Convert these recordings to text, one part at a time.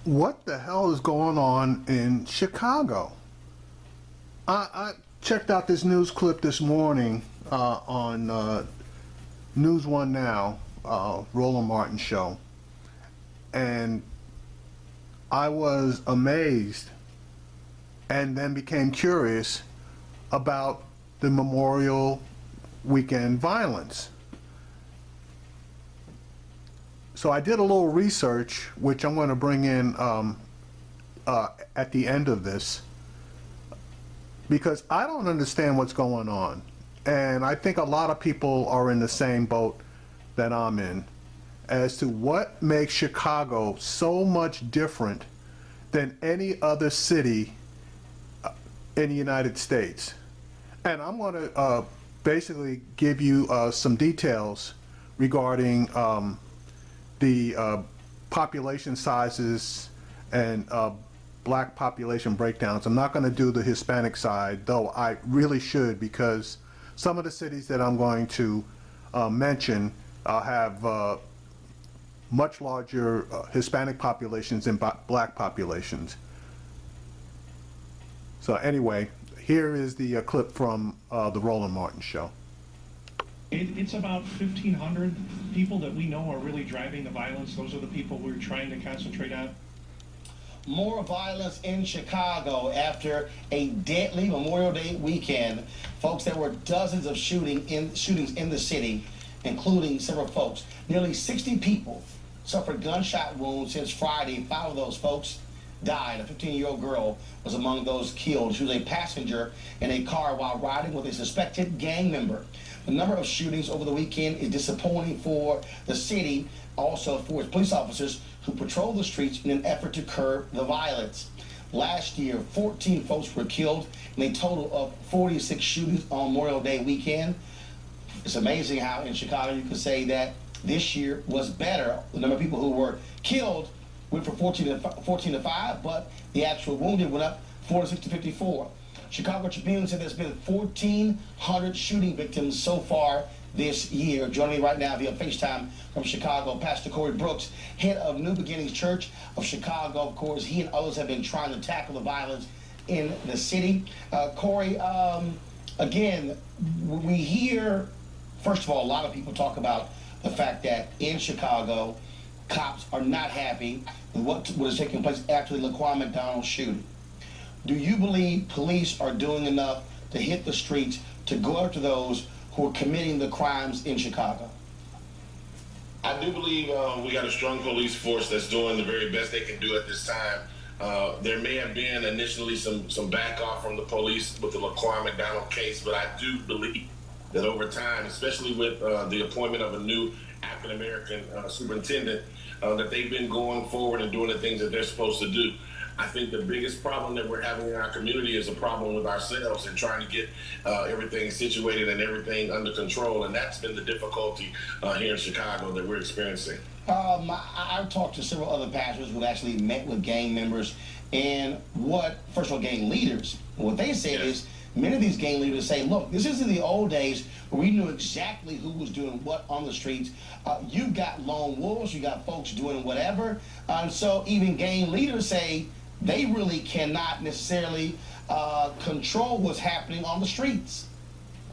What the hell is going on in Chicago? I checked out this news clip this morning on News One Now, Roland Martin show, and I was amazed and then became curious about the Memorial Weekend violence. So I did a little research, which I'm going to bring in at the end of this, because I don't understand what's going on. And I think a lot of people are in the same boat that I'm in as to what makes Chicago so much different than any other city in the United States. And I'm going to basically give you some details regarding the population sizes and black population breakdowns. I'm not going to do the Hispanic side, though I really should, because some of the cities that I'm going to mention have much larger Hispanic populations than black populations. So anyway, here is the clip from the Roland Martin show. It's about 1,500 people that we know are really driving the violence. Those are the people we're trying to concentrate on. More violence in Chicago after a deadly Memorial Day weekend. Folks, there were dozens of shootings in the city, including several folks. Nearly 60 people suffered gunshot wounds since Friday. 5 of those folks died. A 15-year-old girl was among those killed. She was a passenger in a car while riding with a suspected gang member. The number of shootings over the weekend is disappointing for the city, also for its police officers who patrol the streets in an effort to curb the violence. Last year, 14 folks were killed in a total of 46 shootings on Memorial Day weekend. It's amazing how in Chicago you can say that this year was better. The number of people who were killed went from 14 to 5, but the actual wounded went up 46 to 54. Chicago Tribune said there's been 1,400 shooting victims so far this year. Joining me right now via FaceTime from Chicago, Pastor Corey Brooks, head of New Beginnings Church of Chicago. Of course, he and others have been trying to tackle the violence in the city. Corey, again, we hear, first of all, a lot of people talk about the fact that in Chicago, cops are not happy with what is taking place after the Laquan McDonald shooting. Do you believe police are doing enough to hit the streets to go after those who are committing the crimes in Chicago? I do believe we got a strong police force that's doing the very best they can do at this time. There may have been initially some back off from the police with the Laquan McDonald case, but I do believe that over time, especially with the appointment of a new African-American superintendent, that they've been going forward and doing the things that they're supposed to do. I think the biggest problem that we're having in our community is a problem with ourselves and trying to get everything situated and everything under control, and that's been the difficulty here in Chicago that we're experiencing. I've talked to several other pastors who actually met with gang members, and first of all, gang leaders, what they said is, many of these gang leaders say, look, this isn't the old days where we knew exactly who was doing what on the streets. You've got lone wolves, you got folks doing whatever, and so even gang leaders say they really cannot necessarily control what's happening on the streets.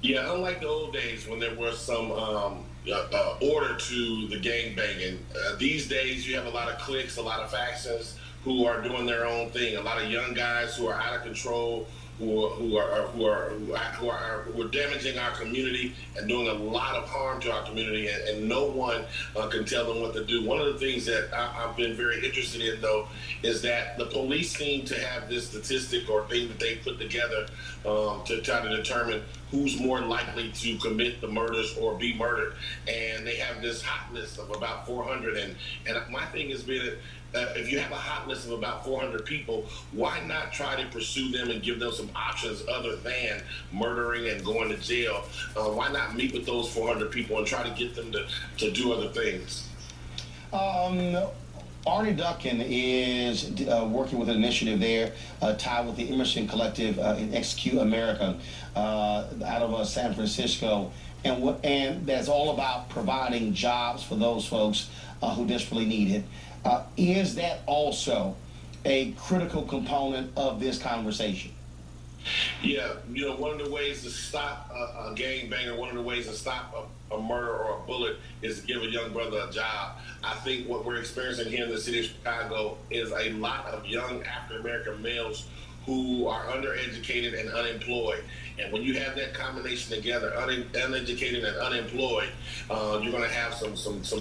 Yeah, unlike the old days when there was some order to the gang banging, these days you have a lot of cliques, a lot of factions who are doing their own thing, a lot of young guys who are out of control, who are damaging our community and doing a lot of harm to our community, and no one can tell them what to do. One of the things that I've been very interested in, though, is that the police seem to have this statistic or thing that they put together to try to determine who's more likely to commit the murders or be murdered. And they have this hot list of about 400. And my thing has been, if you have a hot list of about 400 people, why not try to pursue them and give them some options other than murdering and going to jail? Why not meet with those 400 people and try to get them to do other things? Arnie Duncan is working with an initiative there tied with the Emerson Collective in Execute America out of San Francisco, and that's all about providing jobs for those folks who desperately need it. Is that also a critical component of this conversation? Yeah, one of the ways to stop a gangbanger, one of the ways to stop a murder or a bullet is to give a young brother a job. I think what we're experiencing here in the city of Chicago is a lot of young African-American males who are undereducated and unemployed. And when you have that combination together, uneducated and unemployed, you're going to have some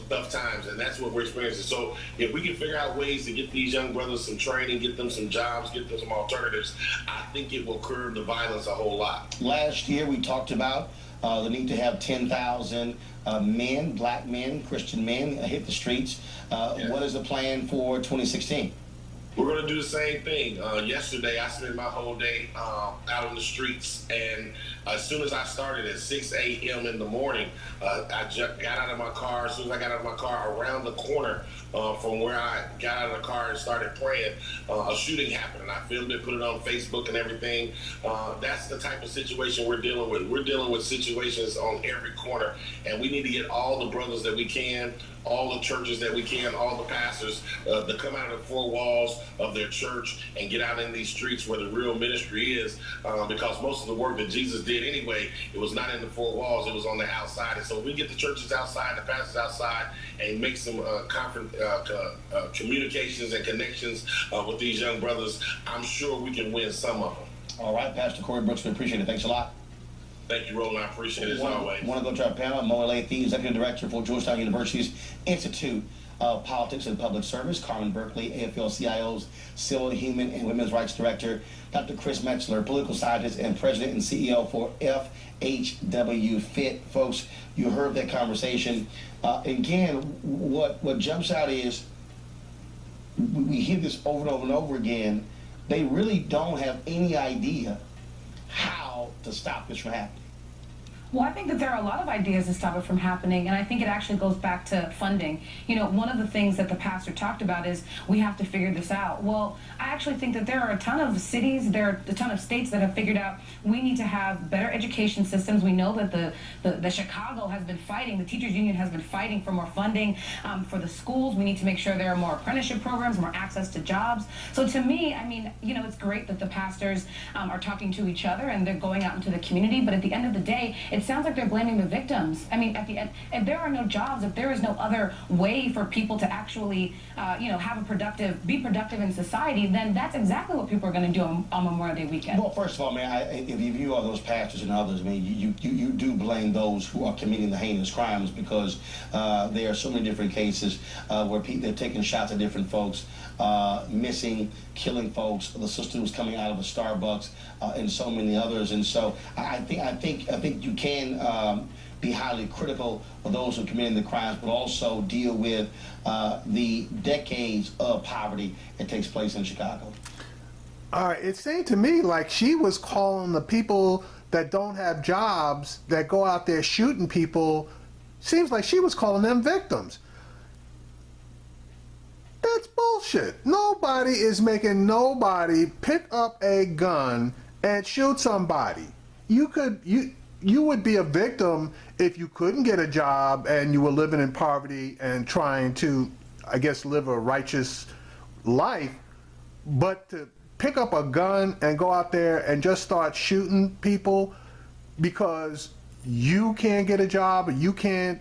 tough times, and that's what we're experiencing. So if we can figure out ways to get these young brothers some training, get them some jobs, get them some alternatives, I think it will curb the violence a whole lot. Last year we talked about the need to have 10,000 men, black men, Christian men hit the streets. What is the plan for 2016? We're going to do the same thing. Yesterday, I spent my whole day out in the streets, and as soon as I started at 6 a.m. in the morning, I just got out of my car. As soon as I got out of my car, around the corner from where I got out of the car and started praying, a shooting happened, and I filmed it, put it on Facebook and everything. That's the type of situation we're dealing with. We're dealing with situations on every corner, and we need to get all the brothers that we can, all the churches that we can, all the pastors to come out of the four walls of their church and get out in these streets where the real ministry is, because most of the work that Jesus did anyway, it was not in the four walls, it was on the outside. And so if we get the churches outside, the pastors outside, and make some communications and connections with these young brothers, I'm sure we can win some of them. All right, Pastor Corey Brooks, we appreciate it. Thanks a lot. Thank you, Roland. I appreciate it as always. I want to go to our panel. Mo Lathy, Executive Director for Georgetown University's Institute of Politics and Public Service. Carmen Berkeley, AFL-CIO's Civil, Human, and Women's Rights Director. Dr. Chris Metzler, Political Scientist and President and CEO for FHW Fit. Folks, you heard that conversation. Again, what jumps out is we hear this over and over and over again. They really don't have any idea how to stop this from happening. Well, I think that there are a lot of ideas to stop it from happening, and I think it actually goes back to funding. One of the things that the pastor talked about is we have to figure this out. Well, I actually think that there are a ton of cities, there are a ton of states that have figured out we need to have better education systems. We know that the Chicago has been fighting, the teachers union has been fighting for more funding for the schools. We need to make sure there are more apprenticeship programs, more access to jobs. So to me, it's great that the pastors are talking to each other and they're going out into the community, but at the end of the day, it sounds like they're blaming the victims. At the end, if there are no jobs, if there is no other way for people to actually, be productive in society, then that's exactly what people are going to do on Memorial Day weekend. Well, first of all, if you are those pastors and others, you do blame those who are committing the heinous crimes, because there are so many different cases where they're taking shots at different folks, missing, killing folks. The sister was coming out of a Starbucks, and so many others. And so I think you can be highly critical of those who are committing the crimes, but also deal with the decades of poverty that takes place in Chicago. All right, it seemed to me like she was calling the people that don't have jobs, that go out there shooting people, seems like she was calling them victims. That's bullshit. Nobody is making nobody pick up a gun and shoot somebody. You would be a victim if you couldn't get a job and you were living in poverty and trying to, I guess, live a righteous life. But to pick up a gun and go out there and just start shooting people because you can't get a job or you can't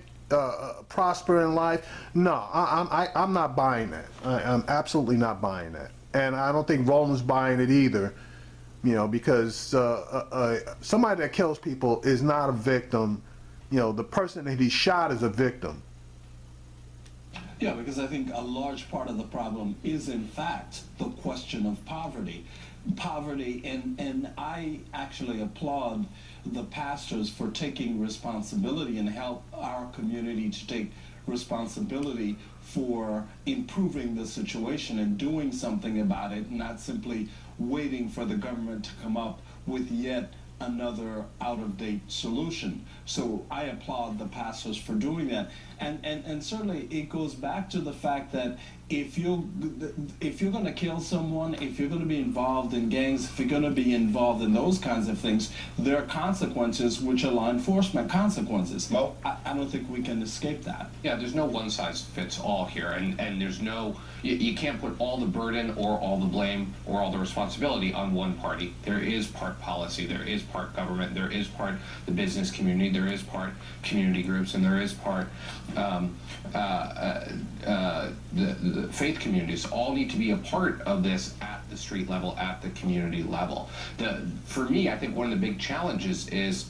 prosper in life, no, I'm not buying that. I'm absolutely not buying that. And I don't think Roland's buying it either, because somebody that kills people is not a victim. The person that he shot is a victim. Yeah, because I think a large part of the problem is, in fact, the question of poverty. And I actually applaud the pastors for taking responsibility and help our community to take responsibility for improving the situation and doing something about it, not simply waiting for the government to come up with yet another out-of-date solution. So I applaud the pastors for doing that. And certainly it goes back to the fact that if you're going to kill someone, if you're going to be involved in gangs, if you're going to be involved in those kinds of things, there are consequences which are law enforcement consequences. Mo? I don't think we can escape that. Yeah, there's no one size fits all here, and there's no, you can't put all the burden or all the blame or all the responsibility on one party. There is part policy, there is part government, there is part the business community, there is part community groups, and there is part the faith communities. All need to be a part of this at the street level, at the community level. For me, I think one of the big challenges is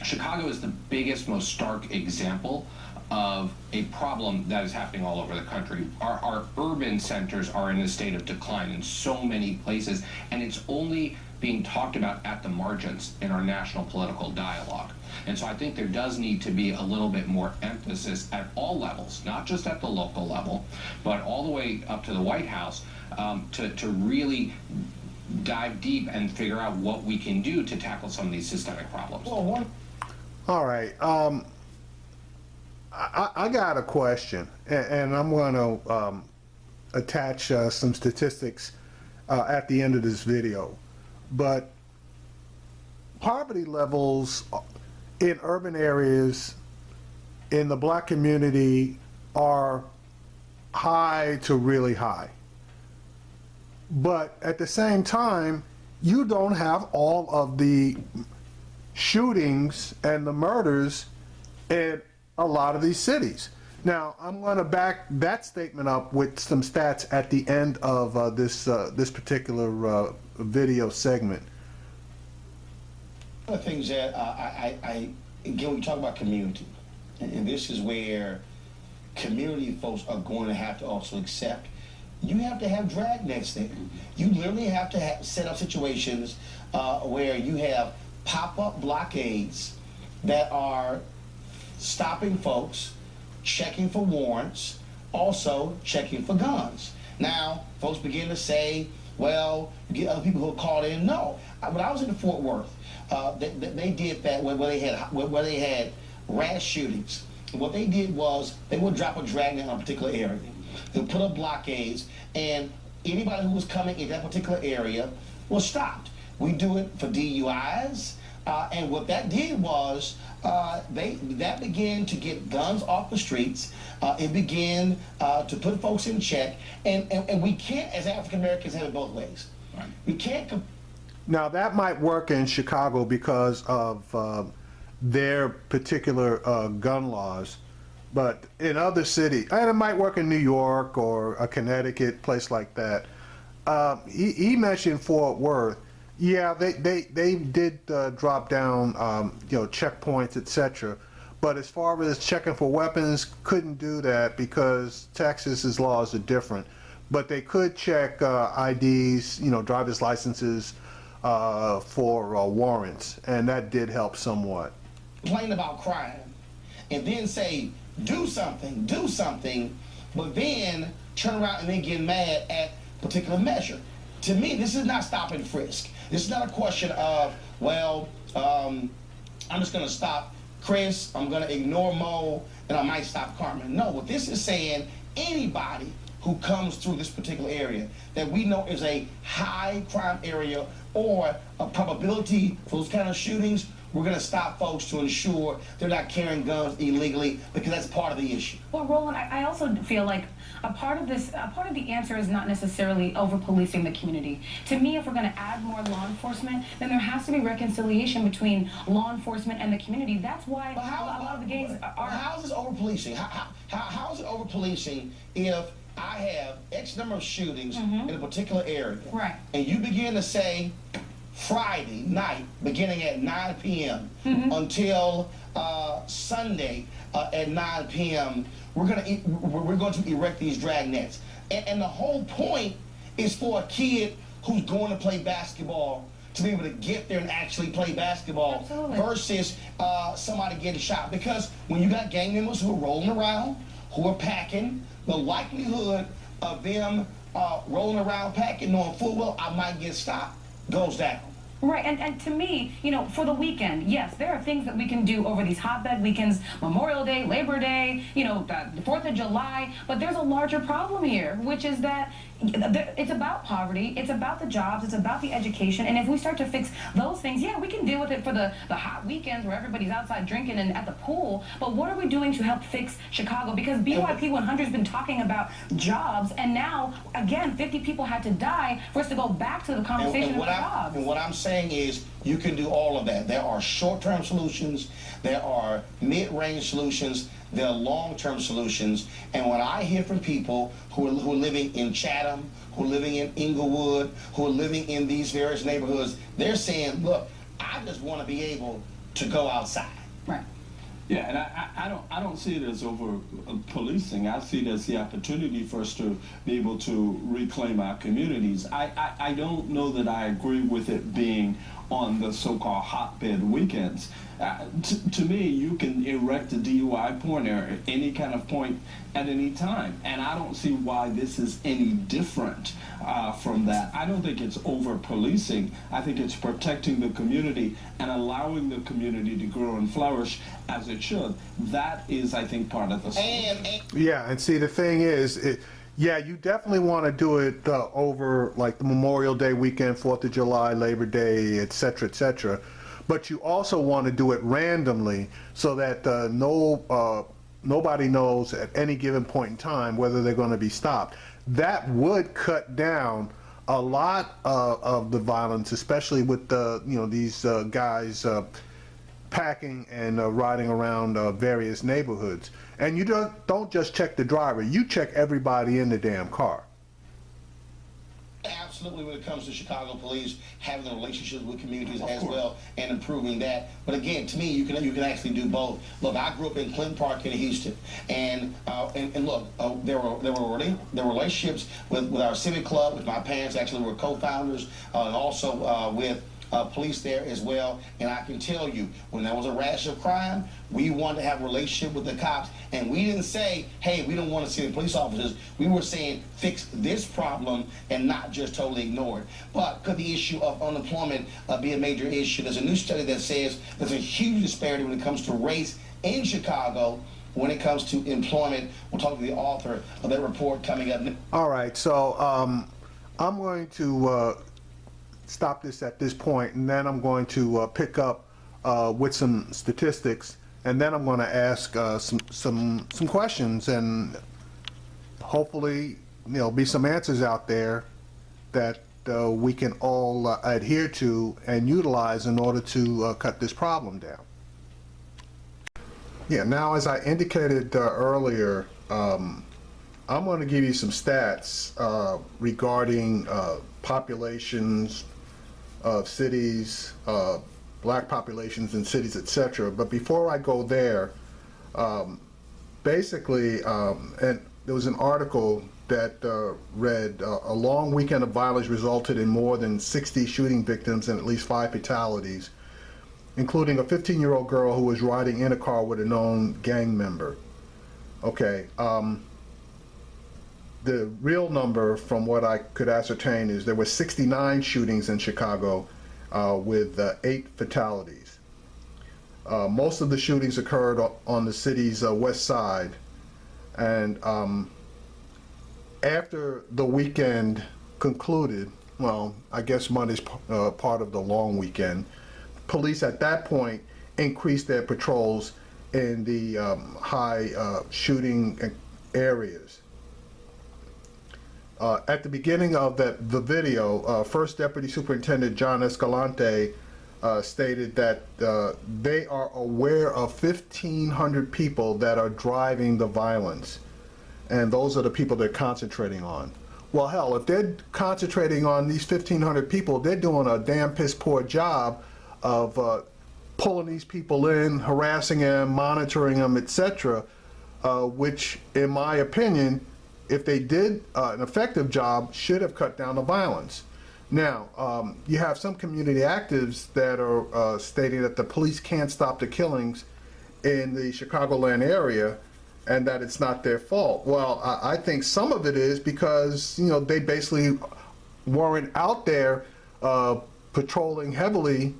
Chicago is the biggest, most stark example of a problem that is happening all over the country. Our urban centers are in a state of decline in so many places, and it's only being talked about at the margins in our national political dialogue. And so I think there does need to be a little bit more emphasis at all levels, not just at the local level, but all the way up to the White House, to really dive deep and figure out what we can do to tackle some of these systemic problems. Well, All right. I got a question, and I'm going to attach some statistics at the end of this video. But poverty levels in urban areas in the black community are high to really high. But at the same time, you don't have all of the shootings and the murders in a lot of these cities. Now, I'm going to back that statement up with some stats at the end of this particular video segment. one of the things that again, we talk about community, and this is where community folks are going to have to also accept. You have to have dragnets there. You literally have to set up situations where you have pop-up blockades that are stopping folks, checking for warrants, also checking for guns. Now, folks begin to say, well, you get other people who are called in. No. When I was in Fort Worth, they did that where they had rash shootings. And what they did was they would drop a dragnet on a particular area. They would put up blockades, and anybody who was coming in that particular area was stopped. We do it for DUIs, and what that did was that began to get guns off the streets. It began to put folks in check, and we can't, as African Americans, have it both ways. Right. We can't. Now that might work in Chicago because of their particular gun laws, but in other cities, and it might work in New York or a Connecticut, place like that. He mentioned Fort Worth. Yeah, they did drop down, checkpoints, etc. But as far as checking for weapons, couldn't do that because Texas's laws are different. But they could check IDs, driver's licenses for warrants, and that did help somewhat. Complain about crime, and then say, do something, but then turn around and then get mad at particular measure. To me, this is not stop and frisk. This is not a question of, well, I'm just going to stop Chris, I'm going to ignore Mo, and I might stop Carmen. No, what this is saying, anybody who comes through this particular area that we know is a high crime area or a probability for those kind of shootings, we're going to stop folks to ensure they're not carrying guns illegally, because that's part of the issue. Well, Roland, I also feel like a part of the answer is not necessarily over-policing the community. To me, if we're going to add more law enforcement, then there has to be reconciliation between law enforcement and the community. That's why a lot of the gangs are... How is this over-policing? How is it over-policing if I have X number of shootings in a particular area, right, and you begin to say, Friday night, beginning at 9 p.m. Until Sunday at 9 p.m., we're going to erect these drag nets. And the whole point is for a kid who's going to play basketball to be able to get there and actually play basketball. Absolutely. Versus somebody getting shot. Because when you got gang members who are rolling around, who are packing, the likelihood of them rolling around packing, knowing full well I might get stopped, goes down. Right, and to me, for the weekend, yes, there are things that we can do over these hotbed weekends, Memorial Day, Labor Day, the 4th of July, but there's a larger problem here, which is that it's about poverty, it's about the jobs, it's about the education, and if we start to fix those things, yeah, we can deal with it for the hot weekends where everybody's outside drinking and at the pool, but what are we doing to help fix Chicago? Because BYP 100 has been talking about jobs, and now, again, 50 people had to die for us to go back to the conversation about jobs. And what I'm saying is you can do all of that. There are short-term solutions, there are mid-range solutions, there are long-term solutions. And when I hear from people who are living in Chatham, who are living in Inglewood, who are living in these various neighborhoods, they're saying, look, I just want to be able to go outside. Right. Yeah, and I don't see it as over policing. I see it as the opportunity for us to be able to reclaim our communities. I don't know that I agree with it being on the so-called hotbed weekends. To me, you can erect a DUI pointer at any kind of point at any time, and I don't see why this is any different from that. I don't think it's over-policing. I think it's protecting the community and allowing the community to grow and flourish as it should. That is, I think, part of the solution. Yeah, and see, the thing is, yeah, you definitely want to do it over like the Memorial Day weekend, 4th of July, Labor Day, et cetera, but you also want to do it randomly so that nobody knows at any given point in time whether they're going to be stopped. That would cut down a lot of the violence, especially with these guys packing and riding around various neighborhoods. And you don't just check the driver, you check everybody in the damn car. Absolutely, when it comes to Chicago police, having the relationships with communities as well and improving that. But again, to me, you can actually do both. Look, I grew up in Clinton Park in Houston, and look, there were relationships with our civic club, with my parents. Actually, were co-founders, and also with police there as well. And I can tell you, when there was a rash of crime, we wanted to have a relationship with the cops, and we didn't say, hey, we don't want to see the police officers. We were saying, fix this problem and not just totally ignore it. But could the issue of unemployment be a major issue? There's a new study that says there's a huge disparity when it comes to race in Chicago when it comes to employment. We'll talk to the author of that report coming up. All right, so I'm going to stop this at this point, and then I'm going to pick up with some statistics, and then I'm going to ask some questions, and hopefully be some answers out there that we can all adhere to and utilize in order to cut this problem down. Yeah, now as I indicated earlier, I'm going to give you some stats regarding populations of cities, black populations in cities, etc. But before I go there, basically, and there was an article that read, a long weekend of violence resulted in more than 60 shooting victims and at least 5 fatalities, including a 15-year-old girl who was riding in a car with a known gang member. Okay. The real number, from what I could ascertain, is there were 69 shootings in Chicago with 8 fatalities. Most of the shootings occurred on the city's west side, and after the weekend concluded, well, I guess Monday's part of the long weekend, police at that point increased their patrols in the high shooting areas. At the beginning of the video, First Deputy Superintendent John Escalante stated that they are aware of 1,500 people that are driving the violence, and those are the people they're concentrating on. Well, hell, if they're concentrating on these 1,500 people, they're doing a damn piss poor job of pulling these people in, harassing them, monitoring them, etc., which, in my opinion, if they did an effective job, should have cut down the violence. Now, you have some community activists that are stating that the police can't stop the killings in the Chicagoland area and that it's not their fault. Well, I think some of it is because, they basically weren't out there patrolling heavily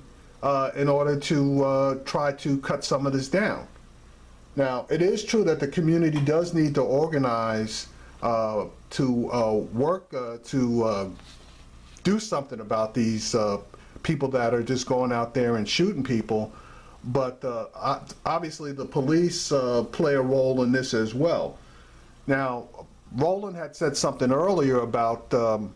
in order to try to cut some of this down. Now, it is true that the community does need to organize to work to do something about these people that are just going out there and shooting people, but obviously the police play a role in this as well. Now, Roland had said something earlier about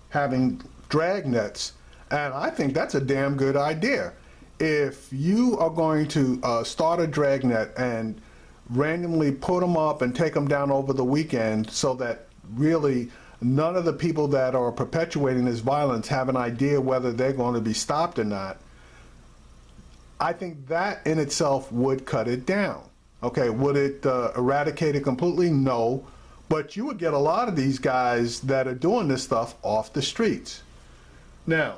having drag nets, and I think that's a damn good idea. If you are going to start a drag net and randomly put them up and take them down over the weekend so that really none of the people that are perpetuating this violence have an idea whether they're going to be stopped or not, I think that in itself would cut it down. Okay, would it eradicate it completely? No, but you would get a lot of these guys that are doing this stuff off the streets. Now,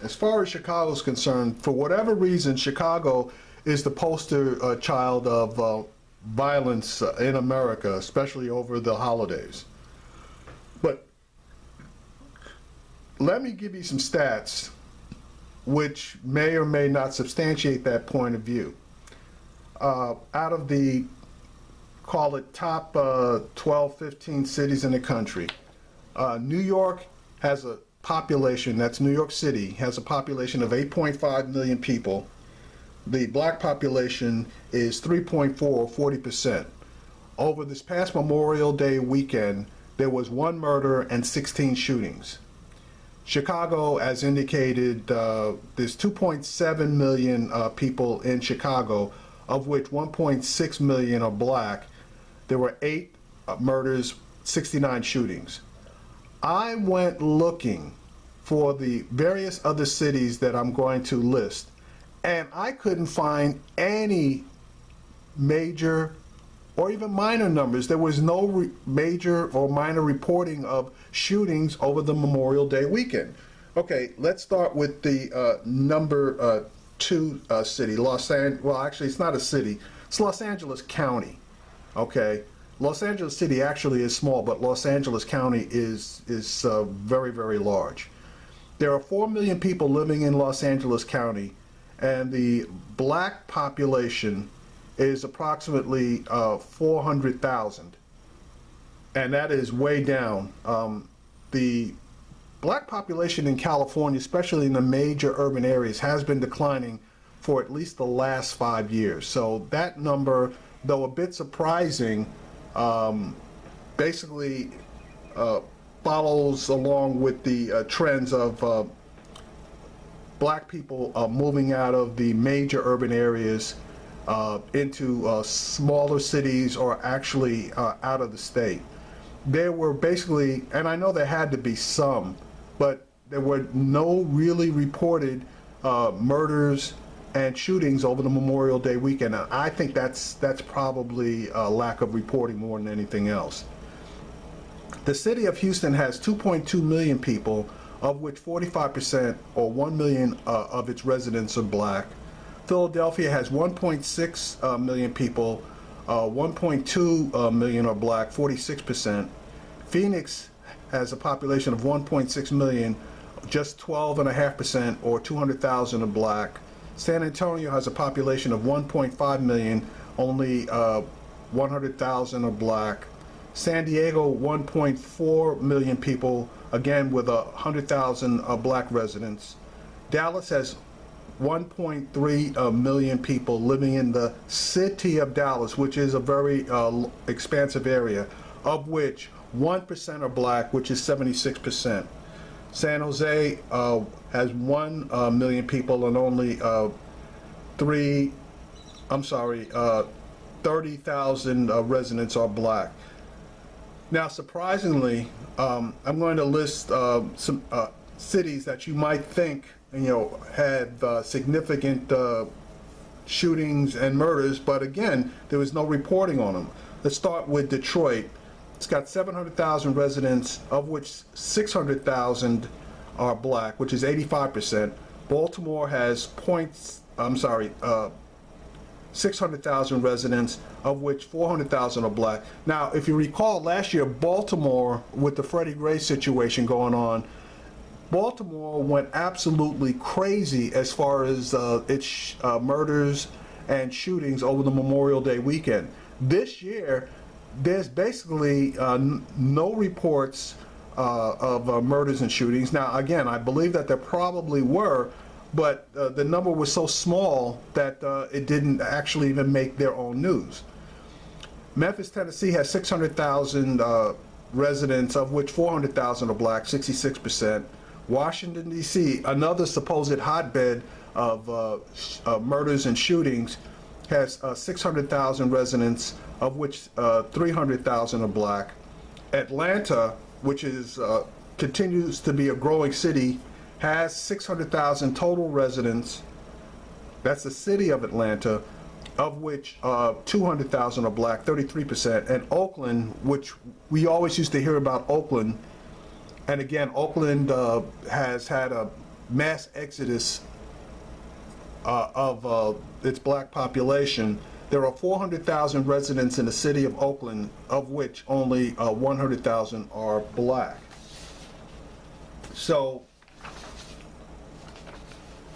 as far as Chicago is concerned, for whatever reason, Chicago is the poster child of violence in America, especially over the holidays. But let me give you some stats which may or may not substantiate that point of view. Out of the, call it top 12, 15 cities in the country, New York has a population, that's New York City, has a population of 8.5 million people. The black population is 3.4, or 40%. Over this past Memorial Day weekend, there was 1 murder and 16 shootings. Chicago, as indicated, there's 2.7 million people in Chicago, of which 1.6 million are black. There were 8 murders, 69 shootings. I went looking for the various other cities that I'm going to list, and I couldn't find any major or even minor numbers. There was no major or minor reporting of shootings over the Memorial Day weekend. Okay, let's start with the number 2 city, Los Angeles. Well, actually, it's not a city. It's Los Angeles County. Okay, Los Angeles City actually is small, but Los Angeles County is very, very large. There are 4 million people living in Los Angeles County, and the black population is approximately 400,000, and that is way down. The black population in California, especially in the major urban areas, has been declining for at least the last 5 years. So that number, though a bit surprising, basically follows along with the trends of black people moving out of the major urban areas into smaller cities or actually out of the state. There were basically, and I know there had to be some, but there were no really reported murders and shootings over the Memorial Day weekend. And I think that's probably a lack of reporting more than anything else. The city of Houston has 2.2 million people, of which 45% or 1 million of its residents are black. Philadelphia has 1.6 million people, 1.2 million are black, 46%. Phoenix has a population of 1.6 million, just 12.5% or 200,000 are black. San Antonio has a population of 1.5 million, only 100,000 are black. San Diego, 1.4 million people, again with 100,000 black residents. Dallas has 1.3 million people living in the city of Dallas, which is a very expansive area, of which 1% are black, which is 76%. San Jose has 1 million people and only 30,000 residents are black. Now, surprisingly, I'm going to list some cities that you might think, had significant shootings and murders, but again, there was no reporting on them. Let's start with Detroit. It's got 700,000 residents, of which 600,000 are black, which is 85%. Baltimore has 600,000 residents, of which 400,000 are black. Now, if you recall last year, Baltimore, with the Freddie Gray situation going on, Baltimore went absolutely crazy as far as its murders and shootings over the Memorial Day weekend. This year, there's basically no reports of murders and shootings. Now, again, I believe that there probably were, but the number was so small that it didn't actually even make their own news. Memphis, Tennessee has 600,000 residents, of which 400,000 are black, 66%. Washington, D.C., another supposed hotbed of murders and shootings, has 600,000 residents, of which 300,000 are black. Atlanta, which is continues to be a growing city, has 600,000 total residents. That's the city of Atlanta, of which 200,000 are black, 33%. And Oakland, which we always used to hear about Oakland, and again, Oakland has had a mass exodus of its black population. There are 400,000 residents in the city of Oakland, of which only 100,000 are black. So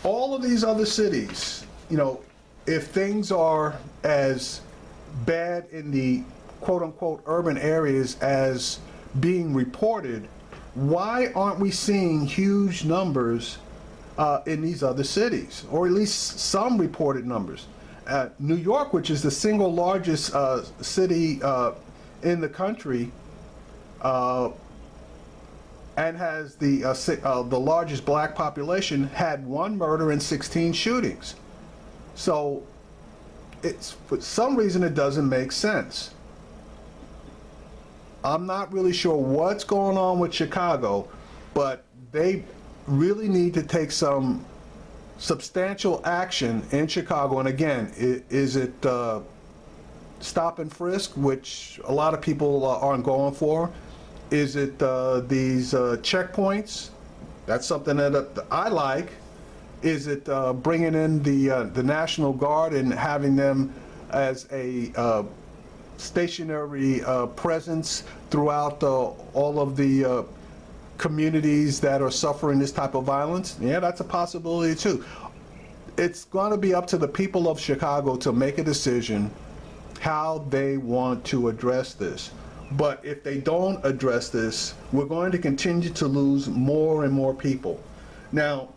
all of these other cities, you know, if things are as bad in the quote-unquote urban areas as being reported, why aren't we seeing huge numbers in these other cities, or at least some reported numbers? New York, which is the single largest city in the country, and has the largest black population, had 1 murder and 16 shootings. So it's, for some reason, it doesn't make sense. I'm not really sure what's going on with Chicago, but they really need to take some substantial action in Chicago. And again, is it stop and frisk, which a lot of people aren't going for? Is it these checkpoints? That's something that I like. Is it bringing in the National Guard and having them as a stationary presence throughout all of the communities that are suffering this type of violence? Yeah, that's a possibility too. It's going to be up to the people of Chicago to make a decision how they want to address this. But if they don't address this, we're going to continue to lose more and more people. Now,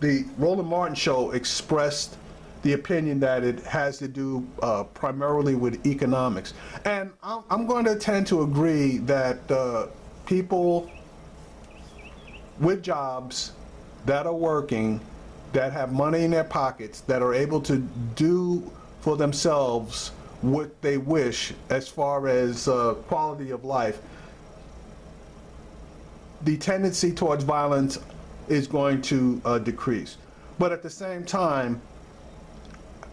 the Roland Martin show expressed the opinion that it has to do primarily with economics. And I'm going to tend to agree that people with jobs that are working, that have money in their pockets, that are able to do for themselves what they wish as far as quality of life, the tendency towards violence is going to decrease. But at the same time,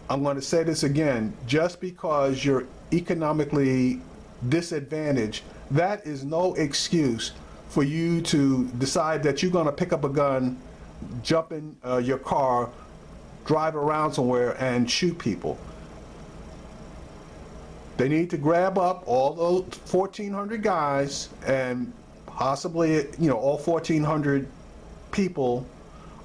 I'm going to say this again, just because you're economically disadvantaged, that is no excuse for you to decide that you're going to pick up a gun, jump in your car, drive around somewhere and shoot people. They need to grab up all those 1,400 guys, and possibly, you know, all 1,400 people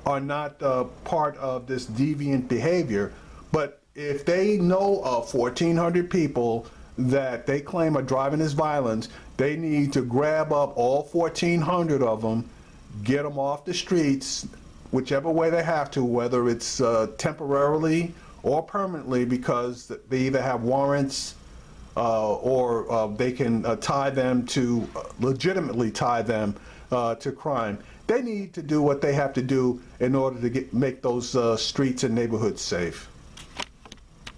are not part of this deviant behavior. But if they know of 1,400 people that they claim are driving this violence, they need to grab up all 1,400 of them, get them off the streets, whichever way they have to, whether it's temporarily or permanently, because they either have warrants or they can tie them to, legitimately tie them to crime. They need to do what they have to do in order to make those streets and neighborhoods safe.